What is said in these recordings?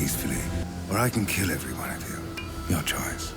peacefully, or I can kill every one of you. Your choice.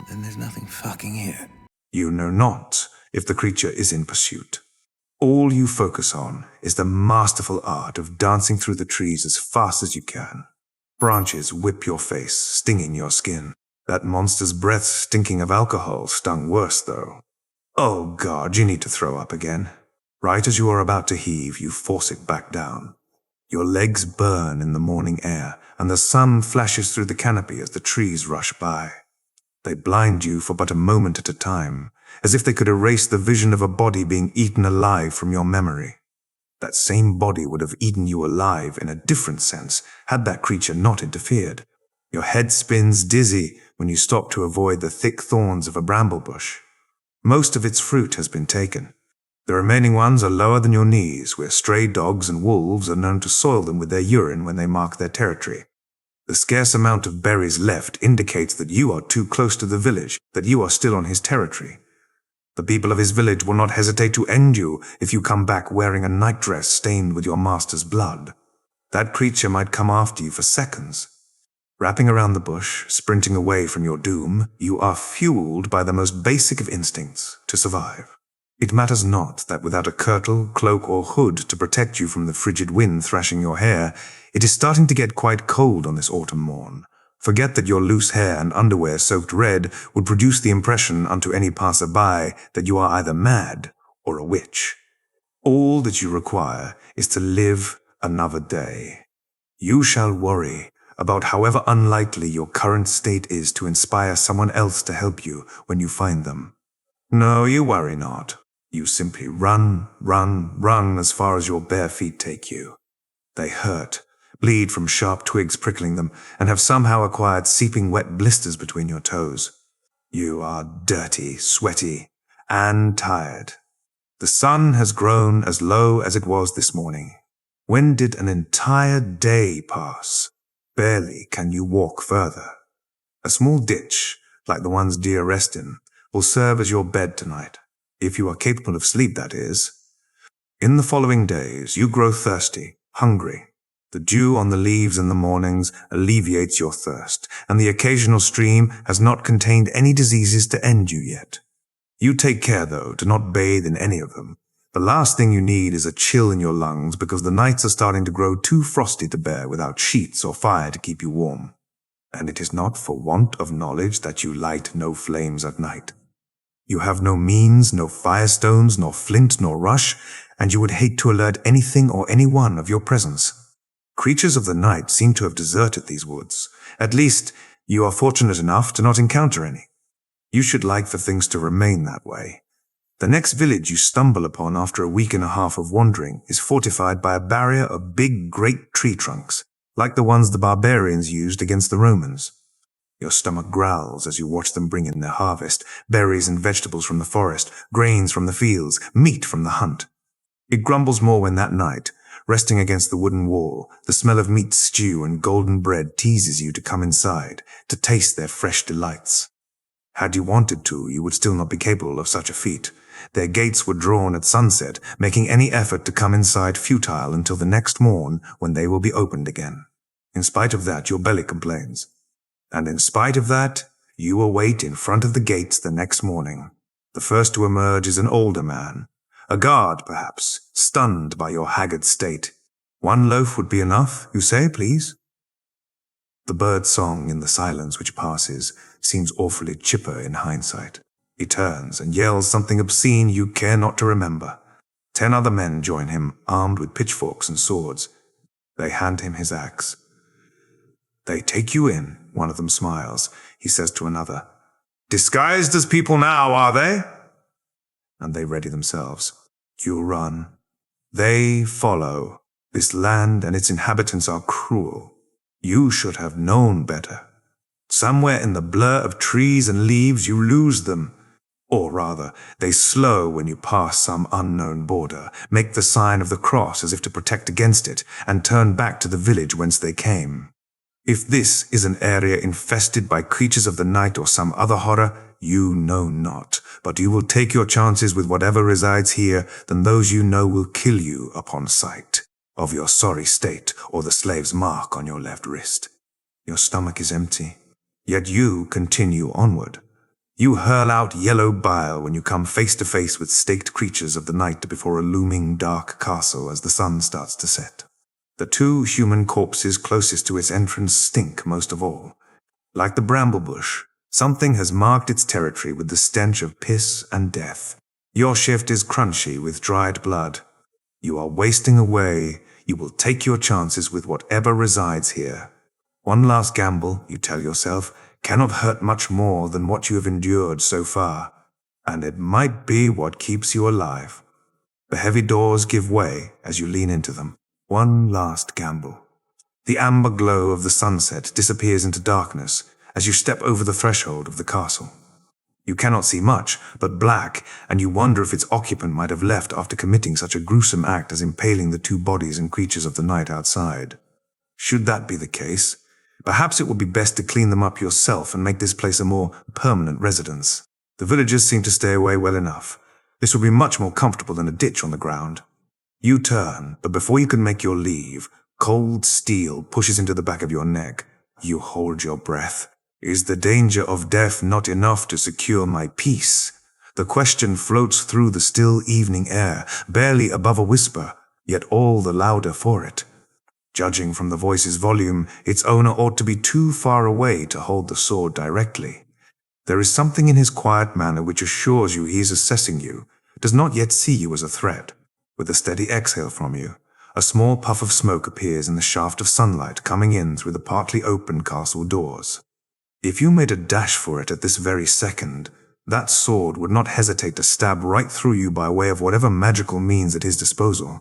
Then there's nothing fucking here. You know not if the creature is in pursuit. All you focus on is the masterful art of dancing through the trees as fast as you can. Branches whip your face, stinging your skin. That monster's breath stinking of alcohol stung worse, though. Oh God, you need to throw up again. Right as you are about to heave, you force it back down. Your legs burn in the morning air, and the sun flashes through the canopy as the trees rush by. They blind you for but a moment at a time, as if they could erase the vision of a body being eaten alive from your memory. That same body would have eaten you alive in a different sense had that creature not interfered. Your head spins dizzy when you stop to avoid the thick thorns of a bramble bush. Most of its fruit has been taken. The remaining ones are lower than your knees, where stray dogs and wolves are known to soil them with their urine when they mark their territory. The scarce amount of berries left indicates that you are too close to the village, that you are still on his territory. The people of his village will not hesitate to end you if you come back wearing a nightdress stained with your master's blood. That creature might come after you for seconds. Wrapping around the bush, sprinting away from your doom, you are fueled by the most basic of instincts, to survive. It matters not that without a kirtle, cloak, or hood to protect you from the frigid wind thrashing your hair, it is starting to get quite cold on this autumn morn. Forget that your loose hair and underwear soaked red would produce the impression unto any passer-by that you are either mad or a witch. All that you require is to live another day. You shall worry about however unlikely your current state is to inspire someone else to help you when you find them. No, you worry not. You simply run as far as your bare feet take you. They hurt, bleed from sharp twigs prickling them, and have somehow acquired seeping wet blisters between your toes. You are dirty, sweaty, and tired. The sun has grown as low as it was this morning. When did an entire day pass? Barely can you walk further. A small ditch, like the ones deer rest in, will serve as your bed tonight, if you are capable of sleep, that is. In the following days, you grow thirsty, hungry. The dew on the leaves in the mornings alleviates your thirst, and the occasional stream has not contained any diseases to end you yet. You take care, though, to not bathe in any of them. The last thing you need is a chill in your lungs because the nights are starting to grow too frosty to bear without sheets or fire to keep you warm. And it is not for want of knowledge that you light no flames at night. You have no means, no firestones, nor flint, nor rush, and you would hate to alert anything or anyone of your presence. Creatures of the night seem to have deserted these woods. At least, you are fortunate enough to not encounter any. You should like for things to remain that way. The next village you stumble upon after a week and a half of wandering is fortified by a barrier of big, great tree trunks, like the ones the barbarians used against the Romans. Your stomach growls as you watch them bring in their harvest, berries and vegetables from the forest, grains from the fields, meat from the hunt. It grumbles more when that night, resting against the wooden wall, the smell of meat stew and golden bread teases you to come inside, to taste their fresh delights. Had you wanted to, you would still not be capable of such a feat. Their gates were drawn at sunset, making any effort to come inside futile until the next morn, when they will be opened again. In spite of that, your belly complains. And in spite of that, you await in front of the gates the next morning. The first to emerge is an older man. A guard, perhaps, stunned by your haggard state. One loaf would be enough, you say, please? The bird's song in the silence which passes seems awfully chipper in hindsight. He turns and yells something obscene you care not to remember. 10 other men join him, armed with pitchforks and swords. They hand him his axe. They take you in, one of them smiles. He says to another, "Disguised as people now, are they?" And they ready themselves. You run. They follow. This land and its inhabitants are cruel. You should have known better. Somewhere in the blur of trees and leaves you lose them. Or rather, they slow when you pass some unknown border, make the sign of the cross as if to protect against it, and turn back to the village whence they came. If this is an area infested by creatures of the night or some other horror, you know not, but you will take your chances with whatever resides here, then those you know will kill you upon sight of your sorry state or the slave's mark on your left wrist. Your stomach is empty, yet you continue onward. You hurl out yellow bile when you come face to face with staked creatures of the night before a looming dark castle as the sun starts to set. The 2 human corpses closest to its entrance stink most of all. Like the bramble bush, something has marked its territory with the stench of piss and death. Your shift is crunchy with dried blood. You are wasting away. You will take your chances with whatever resides here. One last gamble, you tell yourself, cannot hurt much more than what you have endured so far, and it might be what keeps you alive. The heavy doors give way as you lean into them. One last gamble. The amber glow of the sunset disappears into darkness as you step over the threshold of the castle. You cannot see much but black, and you wonder if its occupant might have left after committing such a gruesome act as impaling the 2 bodies and creatures of the night outside. Should that be the case, perhaps it would be best to clean them up yourself and make this place a more permanent residence. The villagers seem to stay away well enough. This would be much more comfortable than a ditch on the ground. You turn, but before you can make your leave, cold steel pushes into the back of your neck. You hold your breath. Is the danger of death not enough to secure my peace? The question floats through the still evening air, barely above a whisper, yet all the louder for it. Judging from the voice's volume, its owner ought to be too far away to hold the sword directly. There is something in his quiet manner which assures you he is assessing you, does not yet see you as a threat. With a steady exhale from you, a small puff of smoke appears in the shaft of sunlight coming in through the partly open castle doors. If you made a dash for it at this very second, that sword would not hesitate to stab right through you by way of whatever magical means at his disposal.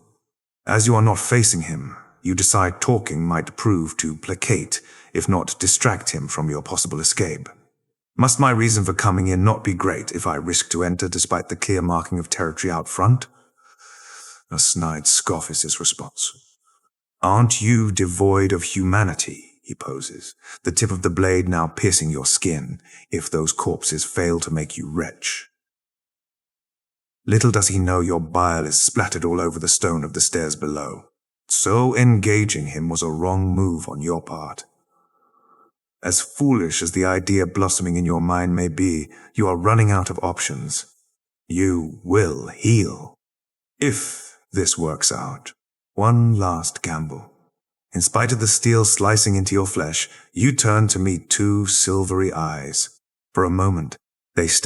As you are not facing him, you decide talking might prove to placate, if not distract him from your possible escape. Must my reason for coming in not be great if I risk to enter despite the clear marking of territory out front? A snide scoff is his response. Aren't you devoid of humanity? He poses, the tip of the blade now piercing your skin, if those corpses fail to make you retch. Little does he know your bile is splattered all over the stone of the stairs below. So engaging him was a wrong move on your part. As foolish as the idea blossoming in your mind may be, you are running out of options. You will heal. If this works out. One last gamble. In spite of the steel slicing into your flesh, you turn to meet 2 silvery eyes. For a moment, they stay